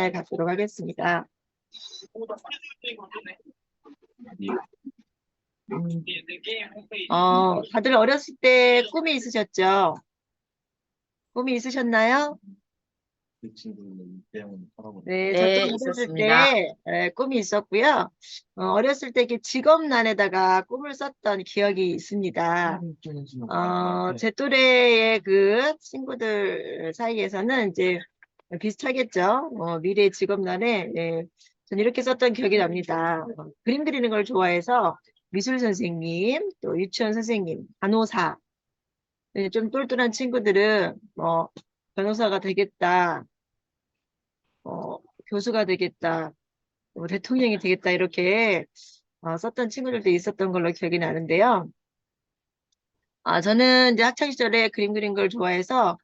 시간을 갖도록 하겠습니다. 다들 어렸을 때 꿈이 있으셨죠? 꿈이 있으셨나요? 네, 저도 네, 어렸을 있었습니다. 때 꿈이 있었고요. 어렸을 때 이렇게 직업란에다가 꿈을 썼던 기억이 있습니다. 제 또래의 그 친구들 사이에서는 이제 비슷하겠죠. 미래 직업란에 전 이렇게 썼던 기억이 납니다. 그림 그리는 걸 좋아해서 미술 선생님, 또 유치원 선생님, 간호사, 좀 똘똘한 친구들은 변호사가 되겠다, 어, 교수가 되겠다, 대통령이 되겠다 이렇게 썼던 친구들도 있었던 걸로 기억이 나는데요. 저는 이제 학창 시절에 그림 그리는 걸 좋아해서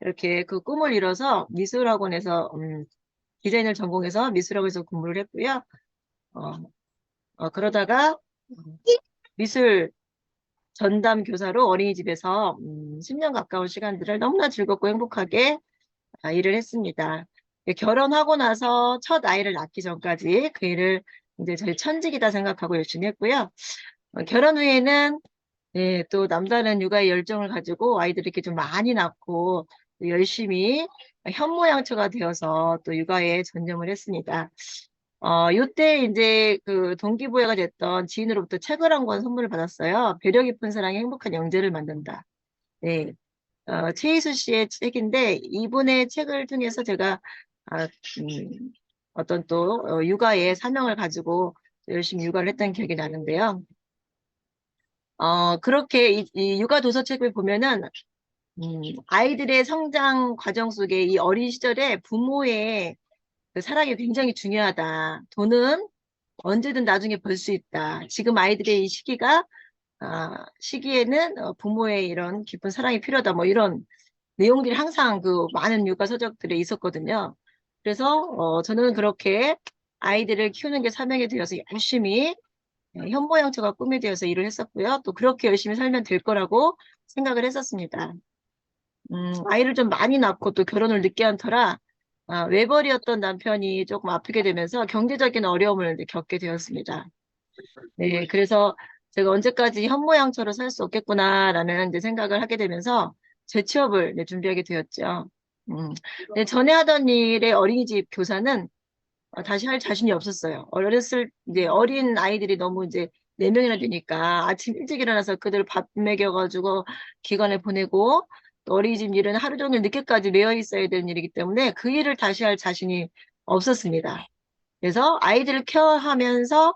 이렇게 그 꿈을 이뤄서 미술학원에서 디자인을 전공해서 미술학원에서 공부를 했고요. 그러다가 미술 전담 교사로 어린이집에서 10년 가까운 시간들을 너무나 즐겁고 행복하게 일을 했습니다. 결혼하고 나서 첫 아이를 낳기 전까지 그 일을 이제 저희 천직이다 생각하고 열심히 했고요. 결혼 후에는 또 남다른 육아의 열정을 가지고 아이들을 이렇게 좀 많이 낳고 열심히 현모양처가 되어서 또 육아에 전념을 했습니다. 요때 이제 그 동기부여가 됐던 지인으로부터 책을 한 권 선물을 받았어요. 배려 깊은 사랑이 행복한 영재를 만든다. 네. 최희수 씨의 책인데 이분의 책을 통해서 제가 아, 어떤 또 육아의 사명을 가지고 열심히 육아를 했던 기억이 나는데요. 그렇게 이 육아 도서책을 보면은 아이들의 성장 과정 속에 이 어린 시절에 부모의 그 사랑이 굉장히 중요하다. 돈은 언제든 나중에 벌 수 있다. 지금 아이들의 이 시기에는 부모의 이런 깊은 사랑이 필요하다. 뭐 이런 내용들이 항상 그 많은 육아 서적들에 있었거든요. 그래서 저는 그렇게 아이들을 키우는 게 사명이 되어서 열심히 현모양처가 꿈이 되어서 일을 했었고요. 또 그렇게 열심히 살면 될 거라고 생각을 했었습니다. 아이를 좀 많이 낳고 또 결혼을 늦게 한 터라 외벌이였던 남편이 조금 아프게 되면서 경제적인 어려움을 이제 겪게 되었습니다. 네, 그래서 제가 언제까지 현모양처로 살 수 없겠구나라는 이제 생각을 하게 되면서 재취업을 이제 준비하게 되었죠. 네, 전에 하던 일의 어린이집 교사는 다시 할 자신이 없었어요. 어렸을 이제 어린 아이들이 너무 이제 4명이나 되니까 아침 일찍 일어나서 그들 밥 먹여가지고 기관에 보내고 또 어린이집 일은 하루 종일 늦게까지 매여 있어야 되는 일이기 때문에 그 일을 다시 할 자신이 없었습니다. 그래서 아이들을 케어하면서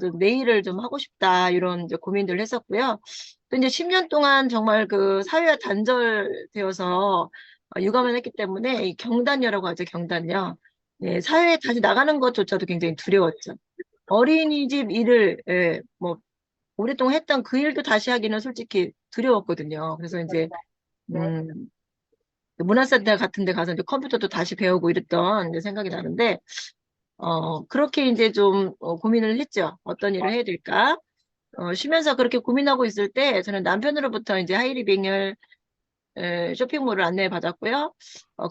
좀 내일을 좀 하고 싶다 이런 이제 고민들을 했었고요. 또 이제 10년 동안 정말 그 사회와 단절되어서 육아만 했기 때문에 이 경단녀라고 하죠, 경단녀. 네, 사회에 다시 나가는 것조차도 굉장히 두려웠죠. 어린이집 일을 뭐 오랫동안 했던 그 일도 다시 하기는 솔직히 두려웠거든요. 그래서 이제 음, 문화센터 같은 데 가서 이제 컴퓨터도 다시 배우고 이랬던 이제 생각이 나는데 그렇게 이제 좀 고민을 했죠. 어떤 일을 해야 될까? 쉬면서 그렇게 고민하고 있을 때 저는 남편으로부터 이제 하이리빙을 쇼핑몰을 안내해 받았고요.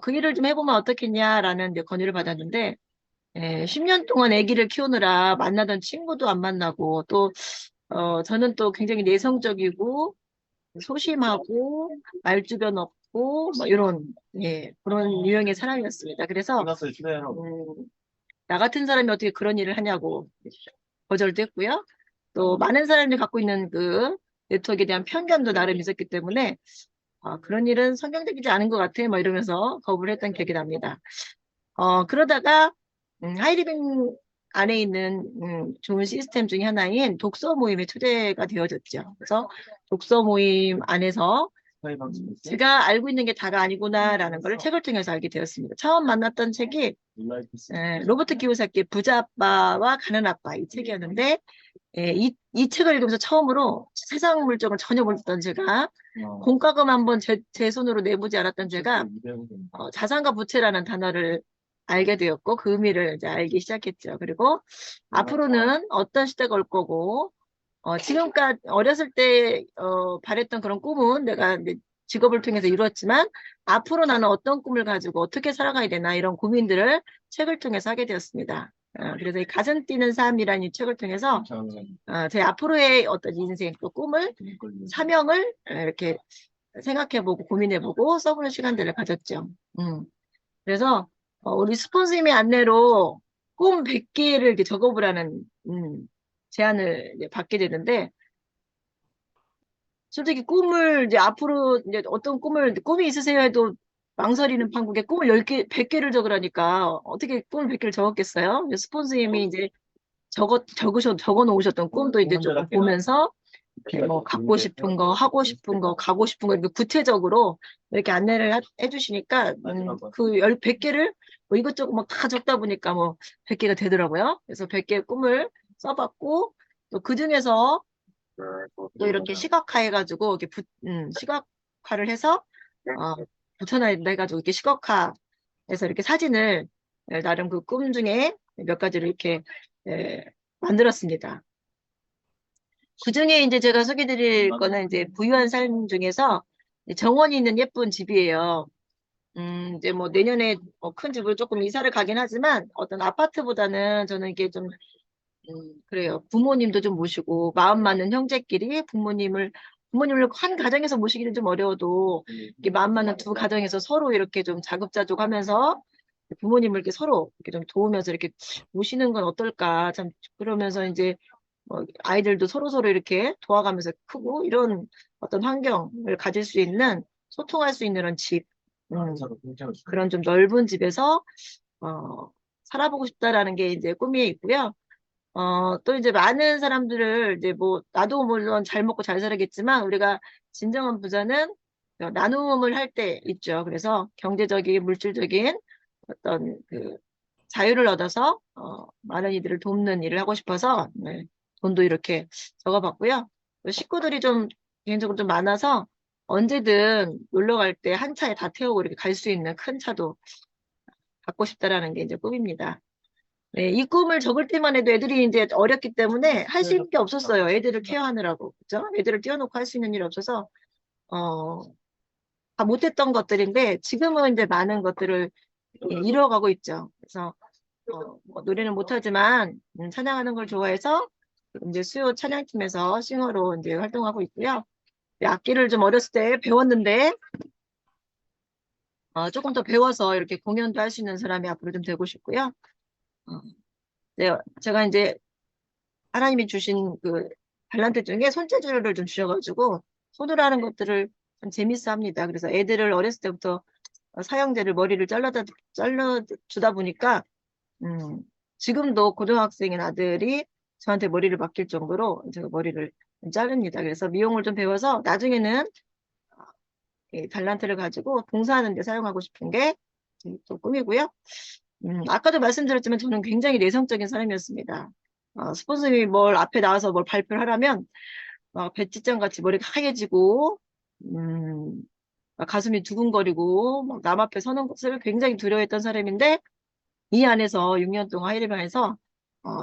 그 일을 좀 해보면 어떻겠냐라는 이제 건의를 받았는데 10년 동안 아기를 키우느라 만나던 친구도 안 만나고 또 저는 또 굉장히 내성적이고 소심하고 말주변 없고 뭐 이런 그런 유형의 사람이었습니다. 그래서 나 같은 사람이 어떻게 그런 일을 하냐고 거절도 했고요. 또 많은 사람들이 갖고 있는 그 네트워크에 대한 편견도 나름 있었기 때문에 그런 일은 성경적이지 않은 것 같아 뭐 이러면서 거부를 했던 기억이 납니다. 그러다가 하이리빙 안에 있는 좋은 시스템 중에 하나인 독서 모임에 초대가 되어졌죠. 그래서 독서 모임 안에서 제가 알고 있는 게 다가 아니구나라는 걸 책을 통해서 알게 되었습니다. 처음 만났던 책이 로버트 키오사키의 부자 아빠와 가난 아빠 이 책이었는데 이 책을 읽으면서 처음으로 세상 물정을 전혀 모르던 제가 공과금 한번 제 손으로 내보지 않았던 제가 자산과 부채라는 단어를 알게 되었고 그 의미를 이제 알기 시작했죠. 그리고 앞으로는 어떤 시대가 올 거고 지금까지 어렸을 때 바랬던 그런 꿈은 내가 직업을 통해서 이루었지만 앞으로 나는 어떤 꿈을 가지고 어떻게 살아가야 되나 이런 고민들을 책을 통해서 하게 되었습니다. 그래서 이 가슴 뛰는 삶이라는 이 책을 통해서 제 앞으로의 어떤 인생 또 꿈을 사명을 이렇게 생각해보고 고민해보고 써보는 시간들을 가졌죠. 그래서 우리 스폰서님의 안내로 꿈 100개를 이렇게 적어보라는 제안을 이제 받게 되는데 솔직히 꿈을 이제 앞으로 이제 어떤 꿈이 있으세요 해도 망설이는 판국에 꿈을 10개, 100개를 적으라니까 어떻게 꿈을 100개를 적었겠어요? 스폰서님이 이제 적어 놓으셨던 꿈도 이제 조금 보면서 뭐 갖고 싶은 거, 하고 싶은 거, 가고 싶은 거 이렇게 구체적으로 이렇게 안내를 해주시니까 그 100개를 뭐 이것저것 막 다 적다 보니까 뭐 100개가 되더라고요. 그래서 100개의 꿈을 써봤고 또 그중에서 또 이렇게 시각화해가지고 이렇게 시각화를 해서 붙여놔가지고 이렇게 시각화해서 이렇게 사진을 나름 그 꿈 중에 몇 가지를 이렇게 만들었습니다. 그 중에 이제 제가 소개드릴 거는 이제 부유한 삶 중에서 정원이 있는 예쁜 집이에요. 이제 뭐 내년에 큰 집을 조금 이사를 가긴 하지만 어떤 아파트보다는 저는 이게 좀 그래요. 부모님도 좀 모시고 마음 맞는 형제끼리 부모님을 한 가정에서 모시기는 좀 어려워도 이게 마음 맞는 두 가정에서 서로 이렇게 좀 자급자족하면서 부모님을 이렇게 서로 이렇게 좀 도우면서 이렇게 모시는 건 어떨까 참 그러면서 이제 뭐 아이들도 서로서로 이렇게 도와가면서 크고 이런 어떤 환경을 가질 수 있는 소통할 수 있는 그런 집 그런 좀 넓은 집에서 살아보고 싶다라는 게 이제 꿈이 있고요. 또 이제 많은 사람들을 이제 뭐 나도 물론 잘 먹고 잘 살아겠지만 우리가 진정한 부자는 나눔을 할 때 있죠. 그래서 경제적인 물질적인 어떤 그 자유를 얻어서 많은 이들을 돕는 일을 하고 싶어서 네, 돈도 이렇게 적어봤고요. 또 식구들이 좀 개인적으로 좀 많아서 언제든 놀러 갈 때 한 차에 다 태우고 이렇게 갈 수 있는 큰 차도 갖고 싶다라는 게 이제 꿈입니다. 네, 이 꿈을 적을 때만 해도 애들이 이제 어렸기 때문에 할 수 있는 게 없었어요. 애들을 케어하느라고. 그죠? 애들을 띄워놓고 할 수 있는 일이 없어서, 어, 다 못했던 것들인데, 지금은 이제 많은 것들을 이루어가고 있죠. 그래서, 뭐 노래는 못하지만, 찬양하는 걸 좋아해서, 이제 수요 찬양팀에서 싱어로 이제 활동하고 있고요. 악기를 좀 어렸을 때 배웠는데, 조금 더 배워서 이렇게 공연도 할 수 있는 사람이 앞으로 좀 되고 싶고요. 네, 제가 이제 하나님이 주신 그 달란트 중에 손재주를 좀 주셔가지고 손으로 하는 것들을 좀 재밌어 합니다. 그래서 애들을 어렸을 때부터 사형제를 머리를 잘라주다 보니까 지금도 고등학생인 아들이 저한테 머리를 맡길 정도로 제가 머리를 자릅니다. 그래서 미용을 좀 배워서 나중에는 이 달란트를 가지고 봉사하는 데 사용하고 싶은 게 또 꿈이고요. 아까도 말씀드렸지만 저는 굉장히 내성적인 사람이었습니다. 스폰서님이 뭘 앞에 나와서 뭘 발표를 하라면 배지장 같이 머리가 하얘지고 막 가슴이 두근거리고 막 남 앞에 서는 것을 굉장히 두려워했던 사람인데 이 안에서 6년 동안 하이리반에서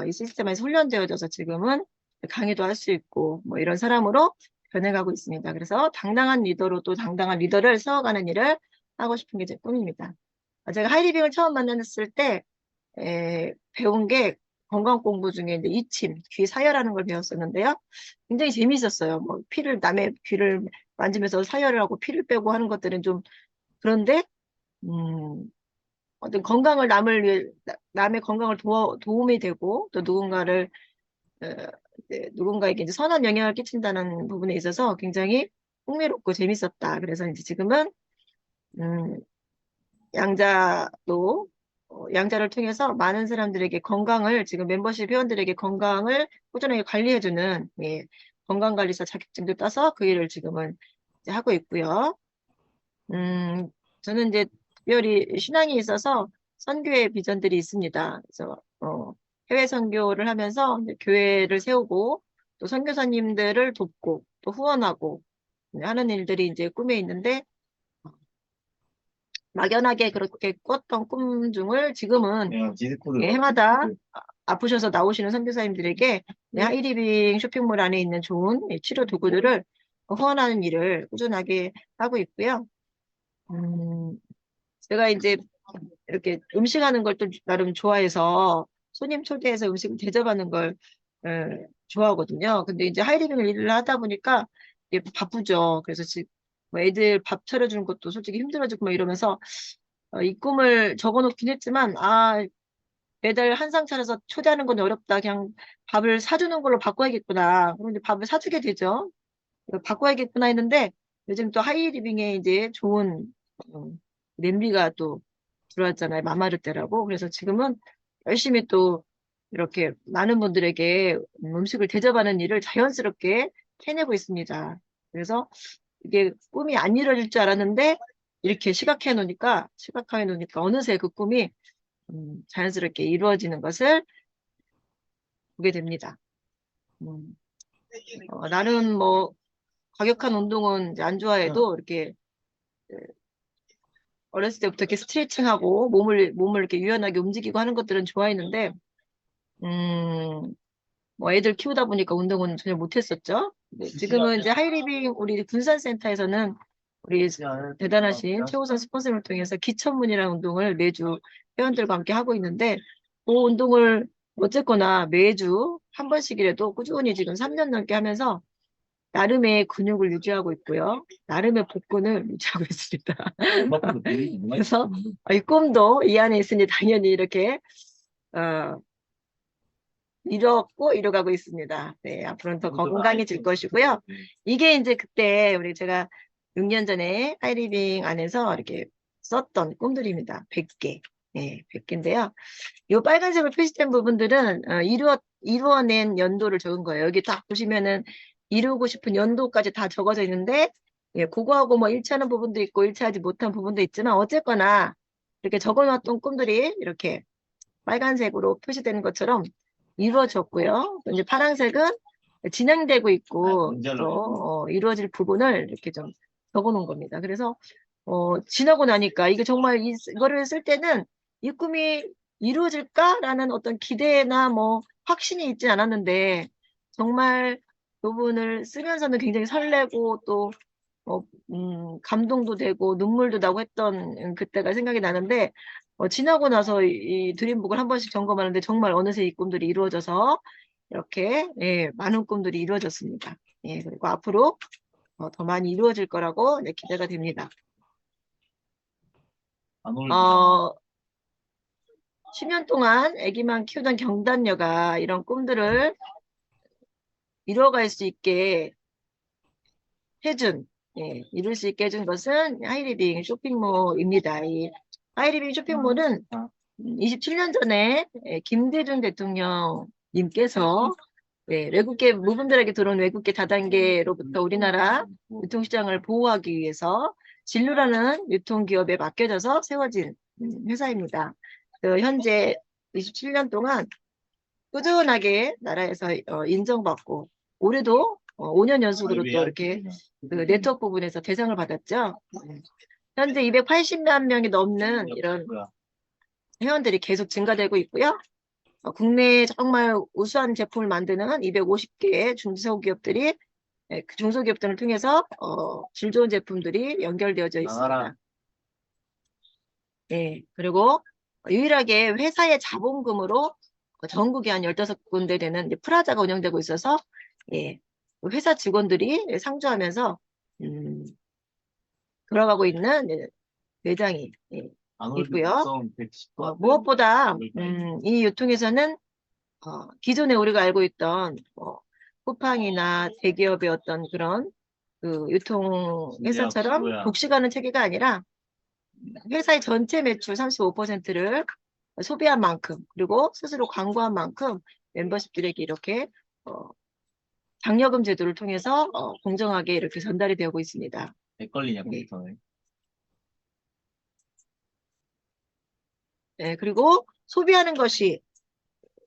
이 시스템에서 훈련되어져서 지금은 강의도 할 수 있고 뭐 이런 사람으로 변해가고 있습니다. 그래서 당당한 리더로 또 당당한 리더를 세워가는 일을 하고 싶은 게 제 꿈입니다. 제가 하이리빙을 처음 만났을 때 배운 게 건강 공부 중에 이제 이침, 귀 사열하는 걸 배웠었는데요. 굉장히 재미있었어요. 뭐 남의 귀를 만지면서 사열을 하고 피를 빼고 하는 것들은 좀 그런데 어떤 남의 건강을 도움이 되고 또 어, 누군가에게 이제 선한 영향을 끼친다는 부분에 있어서 굉장히 흥미롭고 재밌었다. 그래서 이제 지금은 음, 양자를 통해서 많은 사람들에게 지금 멤버십 회원들에게 건강을 꾸준하게 관리해주는, 건강관리사 자격증도 따서 그 일을 지금은 이제 하고 있고요. 저는 이제 특별히 신앙이 있어서 선교의 비전들이 있습니다. 그래서, 해외 선교를 하면서 이제 교회를 세우고 또 선교사님들을 돕고 또 후원하고 하는 일들이 이제 꿈에 있는데 막연하게 그렇게 꿨던 꿈 중을 지금은 해마다 아프셔서 나오시는 선교사님들에게 하이리빙 쇼핑몰 안에 있는 좋은 치료 도구들을 후원하는 일을 꾸준하게 하고 있고요. 제가 이제 이렇게 음식하는 걸 또 나름 좋아해서 손님 초대해서 음식을 대접하는 걸 좋아하거든요. 근데 이제 하이리빙을 일을 하다 보니까 이게 바쁘죠. 그래서 지금 뭐 애들 밥 차려주는 것도 솔직히 힘들어지고 막 이러면서 이 꿈을 적어놓긴 했지만 매달 한 상 차려서 초대하는 건 어렵다. 그냥 밥을 사주는 걸로 바꿔야겠구나. 그런데 밥을 사주게 되죠. 바꿔야겠구나 했는데 요즘 또 하이리빙에 이제 좋은 어, 냄비가 또 들어왔잖아요. 마마르테라고. 그래서 지금은 열심히 또 이렇게 많은 분들에게 음식을 대접하는 일을 자연스럽게 해내고 있습니다. 그래서 이게 꿈이 안 이루어질 줄 알았는데 이렇게 시각화해 놓으니까 어느새 그 꿈이 자연스럽게 이루어지는 것을 보게 됩니다. 나는 뭐 과격한 운동은 이제 안 좋아해도 이렇게 어렸을 때부터 이렇게 스트레칭하고 몸을 이렇게 유연하게 움직이고 하는 것들은 좋아했는데, 뭐 애들 키우다 보니까 운동은 전혀 못했었죠. 네, 지금은 이제 하이리빙 우리 군산센터에서는 우리 대단하신 최우선 스폰서를 통해서 기천문이라는 운동을 매주 회원들과 함께 하고 있는데, 그 운동을 어쨌거나 매주 한 번씩이라도 꾸준히 지금 3년 넘게 하면서 나름의 근육을 유지하고 있고요. 나름의 복근을 유지하고 있습니다. 그래서 이 꿈도 이 안에 있으니 당연히 이렇게 어, 이뤄가고 있습니다. 네, 앞으로는 더 건강해질 것이고요. 이게 이제 그때 제가 6년 전에 하이리빙 안에서 이렇게 썼던 꿈들입니다. 100개. 네, 100개인데요. 이 빨간색으로 표시된 부분들은 이루어낸 연도를 적은 거예요. 여기 딱 보시면은 이루고 싶은 연도까지 다 적어져 있는데, 예, 그거하고 뭐 일치하는 부분도 있고 일치하지 못한 부분도 있지만 어쨌거나 이렇게 적어놨던 꿈들이 이렇게 빨간색으로 표시되는 것처럼 이루어졌고요. 또 이제 파란색은 진행되고 있고 또 이루어질 부분을 이렇게 좀 적어놓은 겁니다. 그래서 지나고 나니까 이게 정말 이거를 쓸 때는 이 꿈이 이루어질까라는 어떤 기대나 뭐 확신이 있지 않았는데 정말 부분을 쓰면서는 굉장히 설레고 또 감동도 되고 눈물도 나고 했던 그때가 생각이 나는데 지나고 나서 이 드림북을 한 번씩 점검하는데 정말 어느새 이 꿈들이 이루어져서 이렇게 예, 많은 꿈들이 이루어졌습니다. 예, 그리고 앞으로 더 많이 이루어질 거라고 네, 기대가 됩니다. 어, 10년 동안 아기만 키우던 경단녀가 이런 꿈들을 이루어갈 수 있게 해준, 예, 이룰 수 있게 해준 것은 하이리빙 쇼핑몰입니다. 이 하이리빙 쇼핑몰은 27년 전에 김대중 대통령님께서 외국계 무분별하게 들어온 외국계 다단계로부터 우리나라 유통시장을 보호하기 위해서 진루라는 유통기업에 맡겨져서 세워진 회사입니다. 현재 27년 동안 꾸준하게 나라에서 인정받고 올해도 5년 연속으로 또 이렇게 그 네트워크 부분에서 대상을 받았죠. 현재 280만 명이 넘는 이런 회원들이 계속 증가되고 있고요. 국내에 정말 우수한 제품을 만드는 250개의 중소기업들이 그 중소기업들을 통해서 질 좋은 제품들이 연결되어져 있습니다. 네, 그리고 유일하게 회사의 자본금으로 전국에 한 15군데 되는 프라자가 운영되고 있어서 예, 회사 직원들이 상주하면서 돌아가고 있는 매장이 있고요. 무엇보다 이 유통에서는 기존에 우리가 알고 있던 쿠팡이나 대기업의 어떤 그런 그 유통회사처럼 독식하는 체계가 아니라 회사의 전체 매출 35%를 소비한 만큼 그리고 스스로 광고한 만큼 멤버십들에게 이렇게 장려금 제도를 통해서 공정하게 이렇게 전달이 되고 있습니다. 걸리냐 컴퓨터에. 네, 그리고 소비하는 것이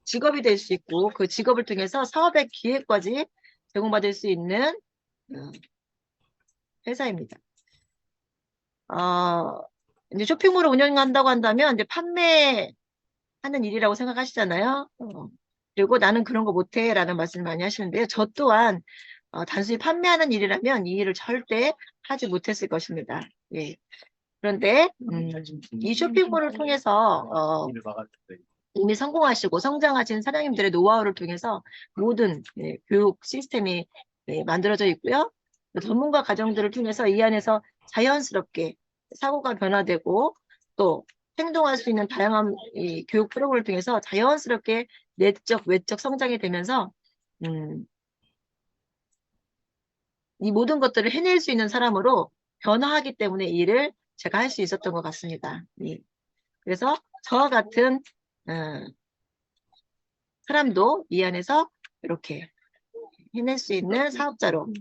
직업이 될 수 있고 그 직업을 통해서 사업의 기회까지 제공받을 수 있는 회사입니다. 이제 쇼핑몰을 운영한다고 한다면 이제 판매하는 일이라고 생각하시잖아요. 그리고 나는 그런 거 못해 라는 말씀을 많이 하시는데요. 저 또한 단순히 판매하는 일이라면 이 일을 절대 하지 못했을 것입니다. 예. 그런데 이 쇼핑몰을 통해서 이미 성공하시고 성장하신 사장님들의 노하우를 통해서 모든 교육 시스템이 만들어져 있고요. 전문가 과정들을 통해서 이 안에서 자연스럽게 사고가 변화되고 또 행동할 수 있는 다양한 이 교육 프로그램을 통해서 자연스럽게 내적, 외적 성장이 되면서 이 모든 것들을 해낼 수 있는 사람으로 변화하기 때문에 이 일을 제가 할 수 있었던 것 같습니다. 예. 그래서 저와 같은 사람도 이 안에서 이렇게 해낼 수 있는 사업자로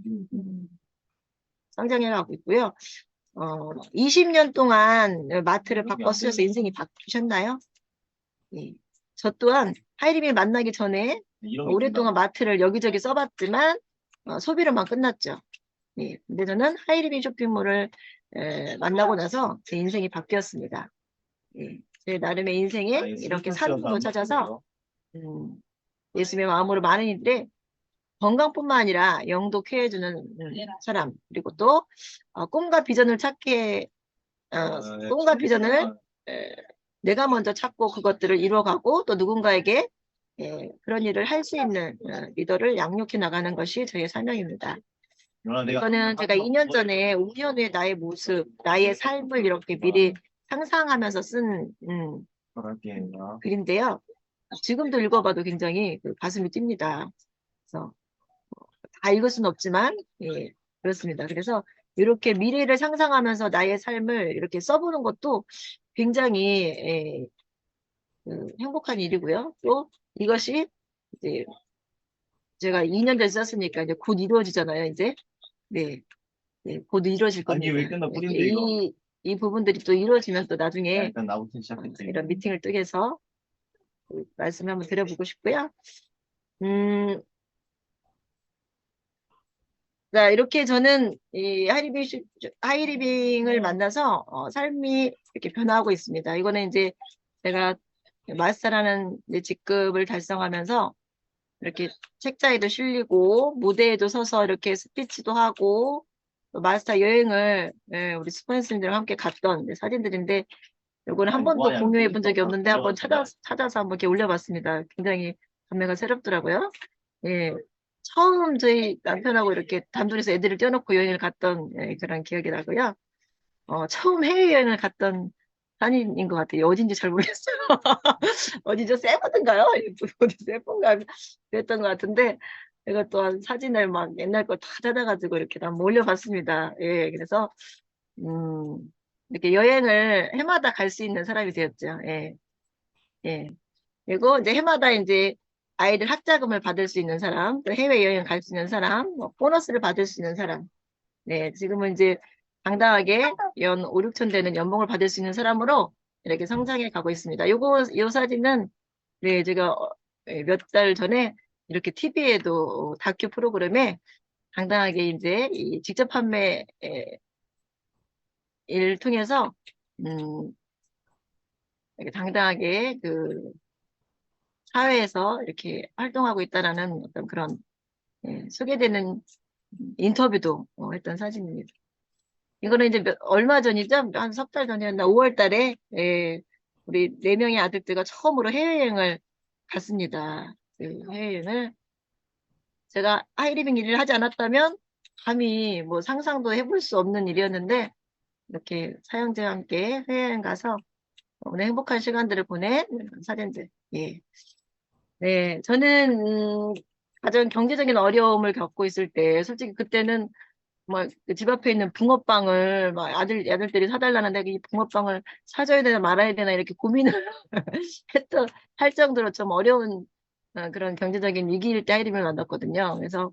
성장해 가고 있고요. 20년 동안 마트를 바꿔 쓰셔서 인생이 바뀌셨나요? 예. 저 또한 하이림을 만나기 전에 오랫동안 마트를 여기저기 써봤지만 소비로만 끝났죠. 예. 근데 저는 하이리빙 쇼핑몰을 만나고 나서 제 인생이 바뀌었습니다. 예. 제 나름의 인생에 이렇게 산도 찾아서 예수님의 마음으로 많은 이들의 건강뿐만 아니라 영도 쾌해주는 사람, 그리고 또 꿈과 비전을 찾게 꿈과 비전을 내가 먼저 찾고 그것들을 이루어가고 또 누군가에게 그런 일을 할 수 있는 리더를 양육해 나가는 것이 저의 사명입니다. 이거는 제가 2년 전에 5년 후에 나의 모습, 나의 삶을 이렇게 미리 상상하면서 쓴 글인데요. 지금도 읽어봐도 굉장히 가슴이 뜁니다. 그래서 다 읽을 수는 없지만 예, 그렇습니다. 그래서 이렇게 미래를 상상하면서 나의 삶을 이렇게 써보는 것도 굉장히 행복한 일이고요. 또 이것이 이제 제가 2년 전에 썼으니까 이제 곧 이루어지잖아요. 이제 네, 네, 곧 이루어질 겁니다. 왜 끝나 뿌린데 이거? 이 부분들이 또 이루어지면 또 나중에 일단 나부터 시작했지. 이런 미팅을 통해서 말씀 한번 드려보고 싶고요. 음, 자, 이렇게 저는 이 하이리빙을 만나서 삶이 이렇게 변화하고 있습니다. 이거는 이제 제가 마스터라는 이제 직급을 달성하면서 이렇게 책자에도 실리고 무대에도 서서 이렇게 스피치도 하고 또 마스터 여행을 우리 스폰서님들과 함께 갔던 사진들인데 이거는 한 번도 공유해 본 적이 없는데 한번 찾아서 한번 이렇게 올려봤습니다. 굉장히 감회가 새롭더라고요. 예. 처음 저희 남편하고 이렇게 단둘이서 애들을 떼어놓고 여행을 갔던 그런 기억이 나고요. 처음 해외여행을 갔던 산인인 것 같아요. 어딘지 잘 모르겠어요. 어디죠? 세부든가요? 어디 세부인가 그랬던 것 같은데 이것 또한 사진을 막 옛날 거 다 찾아가지고 이렇게 다 올려봤습니다. 예, 그래서 이렇게 여행을 해마다 갈 수 있는 사람이 되었죠. 예, 예. 그리고 이제 해마다 이제 아이들 학자금을 받을 수 있는 사람, 또 해외여행 갈 수 있는 사람, 뭐 보너스를 받을 수 있는 사람. 네, 지금은 이제 당당하게 연 5, 6천 되는 연봉을 받을 수 있는 사람으로 이렇게 성장해 가고 있습니다. 요 사진은 네, 제가 몇 달 전에 이렇게 TV에도 다큐 프로그램에 당당하게 이제 이 직접 판매 일 통해서 이렇게 당당하게 그 사회에서 이렇게 활동하고 있다라는 어떤 그런 소개되는 인터뷰도 했던 사진입니다. 이거는 이제 얼마 전이죠? 한 석 달 전이었나? 5월 달에 우리 4명의 아들들과 처음으로 해외여행을 갔습니다. 그 해외여행을 제가 하이리빙 일을 하지 않았다면 감히 뭐 상상도 해볼 수 없는 일이었는데 이렇게 사형제와 함께 해외여행 가서 오늘 행복한 시간들을 보낸 사진들. 예. 네, 저는 가장 경제적인 어려움을 겪고 있을 때 솔직히 그때는 막 집 앞에 있는 붕어빵을 막 아들들이 사달라는데 이 붕어빵을 사줘야 되나 말아야 되나 이렇게 고민을 했던 할 정도로 좀 어려운 그런 경제적인 위기일 때 하이리빙을 만났거든요. 그래서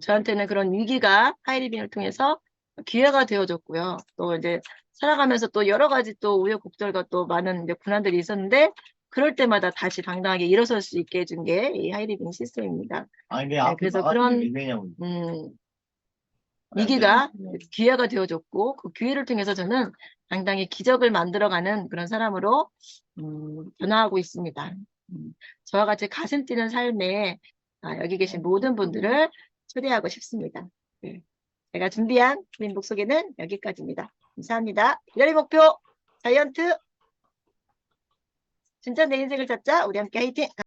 저한테는 그런 위기가 하이리빙을 통해서 기회가 되어줬고요. 또 이제 살아가면서 또 여러 가지 또 우여곡절과 또 많은 이제 고난들이 있었는데 그럴 때마다 다시 당당하게 일어설 수 있게 해준 게 이 하이리빙 시스템입니다. 아니, 네, 그래서 그런 위기가 기회가 되어줬고 그 기회를 통해서 저는 당당히 기적을 만들어가는 그런 사람으로 변화하고 있습니다. 저와 같이 가슴 뛰는 삶에 여기 계신 모든 분들을 초대하고 싶습니다. 네. 제가 준비한 주민복 소개는 여기까지입니다. 감사합니다. 기다릴 목표 자이언트 진짜 내 인생을 찾자 우리 함께 화이팅!